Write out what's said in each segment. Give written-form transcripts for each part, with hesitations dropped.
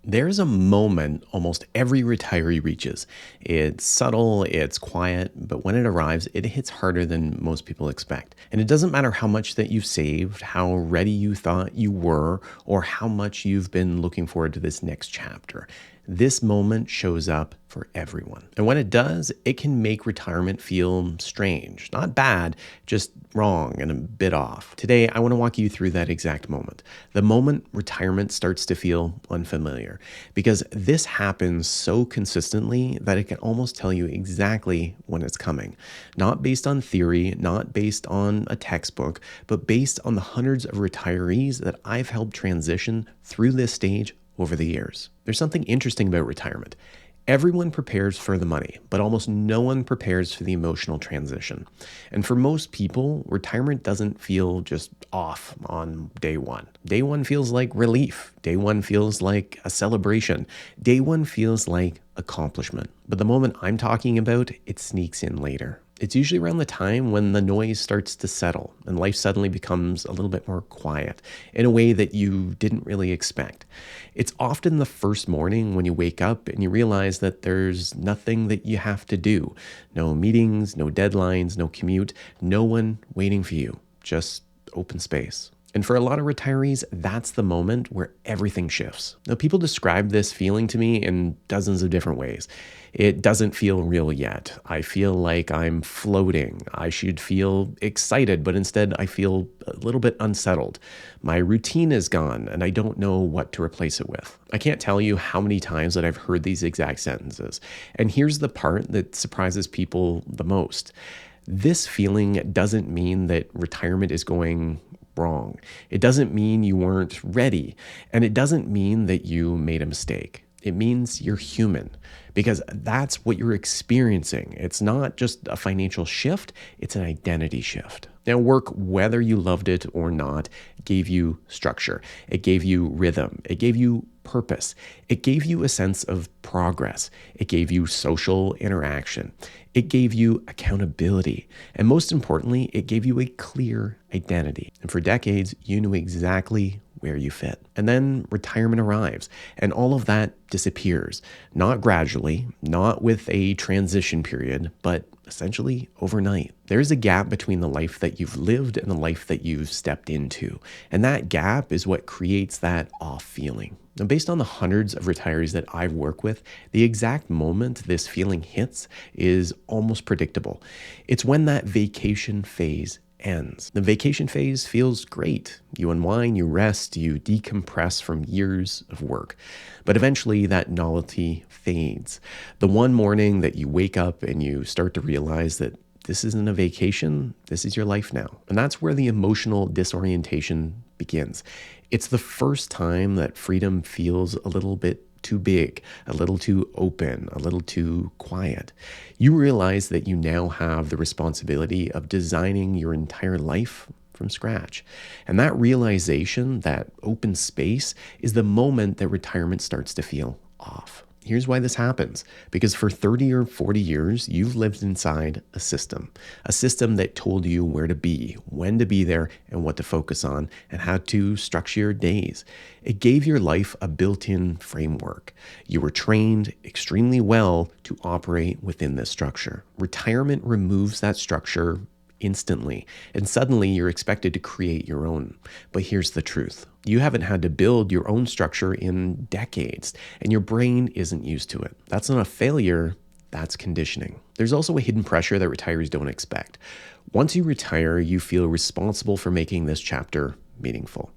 There's a moment almost every retiree reaches. It's subtle, it's quiet, but when it arrives, it hits harder than most people expect. And it doesn't matter how much that you've saved, how ready you thought you were, or how much you've been looking forward to this next chapter. This moment shows up for everyone. And when it does, it can make retirement feel strange. Not bad, just wrong and a bit off. Today, I want to walk you through that exact moment. The moment retirement starts to feel unfamiliar. Because this happens so consistently that it can almost tell you exactly when it's coming. Not based on theory, not based on a textbook, but based on the hundreds of retirees that I've helped transition through this stage over the years. There's something interesting about retirement. Everyone prepares for the money, but almost no one prepares for the emotional transition. And for most people, retirement doesn't feel just off on day one. Day one feels like relief. Day one feels like a celebration. Day one feels like accomplishment. But the moment I'm talking about, it sneaks in later. It's usually around the time when the noise starts to settle and life suddenly becomes a little bit more quiet in a way that you didn't really expect. It's often the first morning when you wake up and you realize that there's nothing that you have to do. No meetings, no deadlines, no commute, no one waiting for you, just open space. And for a lot of retirees, that's the moment where everything shifts. Now, people describe this feeling to me in dozens of different ways. It doesn't feel real yet. I feel like I'm floating. I should feel excited, but instead I feel a little bit unsettled. My routine is gone and I don't know what to replace it with. I can't tell you how many times that I've heard these exact sentences. And here's the part that surprises people the most. This feeling doesn't mean that retirement is going wrong. It doesn't mean you weren't ready. And it doesn't mean that you made a mistake. It means you're human because that's what you're experiencing. It's not just a financial shift, it's an identity shift. Now, work, whether you loved it or not, gave you structure. It gave you rhythm. It gave you purpose. It gave you a sense of progress. It gave you social interaction. It gave you accountability. And most importantly, it gave you a clear identity. And for decades, you knew exactly where you fit. And then retirement arrives and all of that disappears, not gradually, not with a transition period, but essentially overnight. There's a gap between the life that you've lived and the life that you've stepped into. And that gap is what creates that off feeling. Now, based on the hundreds of retirees that I've worked with, the exact moment this feeling hits is almost predictable. It's when that vacation phase ends. The vacation phase feels great. You unwind, you rest, you decompress from years of work. But eventually that novelty fades. The one morning that you wake up and you start to realize that this isn't a vacation, this is your life now. And that's where the emotional disorientation begins. It's the first time that freedom feels a little bit too big, a little too open, a little too quiet. You realize that you now have the responsibility of designing your entire life from scratch. And that realization, that open space, is the moment that retirement starts to feel off. Here's why this happens. Because for 30 or 40 years, you've lived inside a system that told you where to be, when to be there, and what to focus on, and how to structure your days. It gave your life a built-in framework. You were trained extremely well to operate within this structure. Retirement removes that structure instantly, and suddenly you're expected to create your own. But here's the truth. You haven't had to build your own structure in decades, and your brain isn't used to it. That's not a failure, that's conditioning. There's also a hidden pressure that retirees don't expect. Once you retire, you feel responsible for making this chapter meaningful.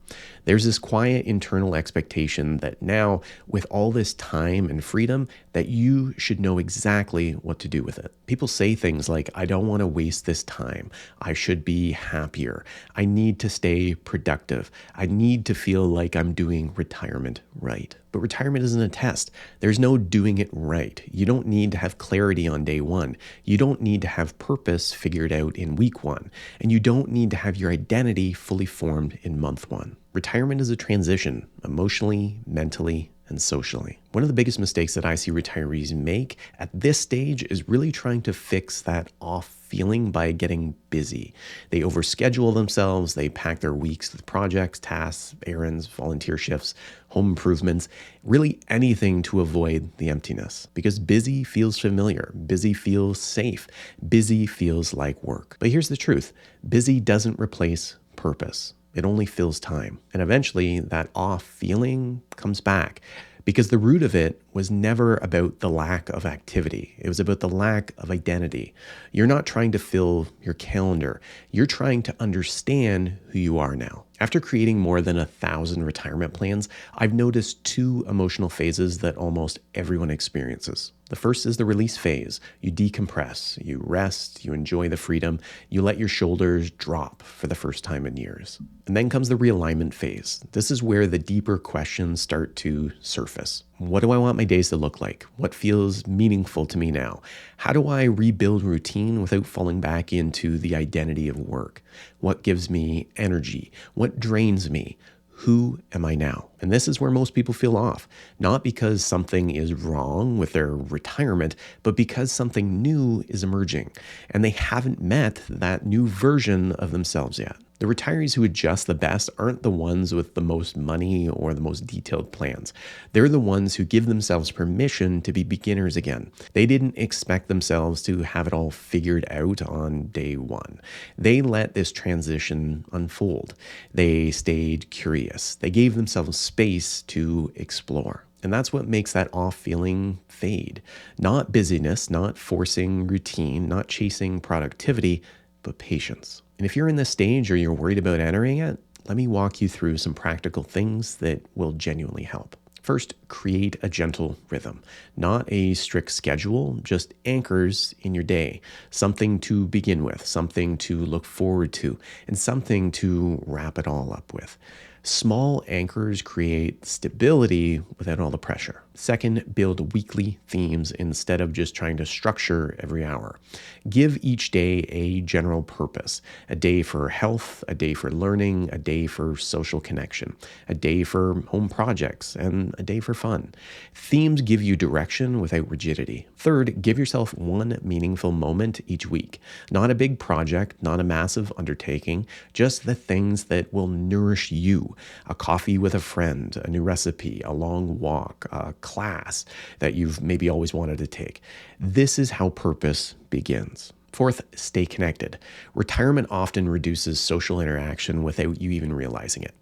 There's this quiet internal expectation that now, with all this time and freedom, that you should know exactly what to do with it. People say things like, I don't want to waste this time. I should be happier. I need to stay productive. I need to feel like I'm doing retirement right. But retirement isn't a test. There's no doing it right. You don't need to have clarity on day one. You don't need to have purpose figured out in week one. And you don't need to have your identity fully formed in month one. Retirement is a transition, emotionally, mentally, and socially. One of the biggest mistakes that I see retirees make at this stage is really trying to fix that off feeling by getting busy. They overschedule themselves, they pack their weeks with projects, tasks, errands, volunteer shifts, home improvements, really anything to avoid the emptiness. Because busy feels familiar, busy feels safe, busy feels like work. But here's the truth, busy doesn't replace purpose. It only fills time. And eventually that off feeling comes back because the root of it was never about the lack of activity. It was about the lack of identity. You're not trying to fill your calendar. You're trying to understand who you are now. After creating more than 1,000 retirement plans, I've noticed two emotional phases that almost everyone experiences. The first is the release phase. You decompress, you rest, you enjoy the freedom, you let your shoulders drop for the first time in years. And then comes the realignment phase. This is where the deeper questions start to surface. What do I want my days to look like? What feels meaningful to me now? How do I rebuild routine without falling back into the identity of work? What gives me energy? What drains me? Who am I now? And this is where most people feel off, not because something is wrong with their retirement, but because something new is emerging and they haven't met that new version of themselves yet. The retirees who adjust the best aren't the ones with the most money or the most detailed plans. They're the ones who give themselves permission to be beginners again. They didn't expect themselves to have it all figured out on day one. They let this transition unfold. They stayed curious. They gave themselves space to explore. And that's what makes that off feeling fade. Not busyness, not forcing routine, not chasing productivity, but patience. And if you're in this stage or you're worried about entering it, let me walk you through some practical things that will genuinely help. First, create a gentle rhythm, not a strict schedule, just anchors in your day, something to begin with, something to look forward to, and something to wrap it all up with. Small anchors create stability without all the pressure. Second, build weekly themes instead of just trying to structure every hour. Give each day a general purpose, a day for health, a day for learning, a day for social connection, a day for home projects, and a day for fun. Themes give you direction without rigidity. Third, give yourself one meaningful moment each week. Not a big project, not a massive undertaking, just the things that will nourish you. A coffee with a friend, a new recipe, a long walk, a class that you've maybe always wanted to take. This is how purpose begins. Fourth, stay connected. Retirement often reduces social interaction without you even realizing it.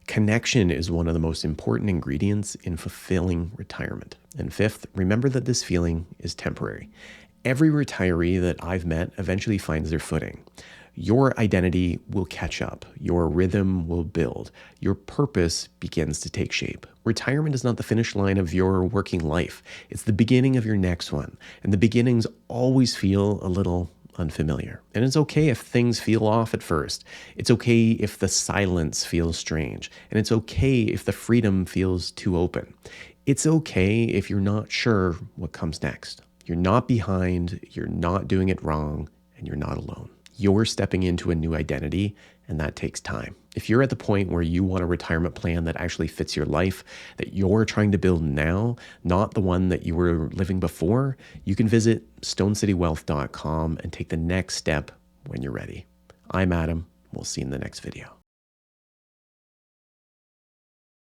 Connection is one of the most important ingredients in fulfilling retirement. And fifth, remember that this feeling is temporary. Every retiree that I've met eventually finds their footing. Your identity will catch up. Your rhythm will build. Your purpose begins to take shape. Retirement is not the finish line of your working life. It's the beginning of your next one. And the beginnings always feel a little unfamiliar. And it's okay if things feel off at first. It's okay if the silence feels strange. And it's okay if the freedom feels too open. It's okay if you're not sure what comes next. You're not behind, you're not doing it wrong, and you're not alone. You're stepping into a new identity, and that takes time. If you're at the point where you want a retirement plan that actually fits your life, that you're trying to build now, not the one that you were living before, you can visit stonecitywealth.com and take the next step when you're ready. I'm Adam. We'll see you in the next video.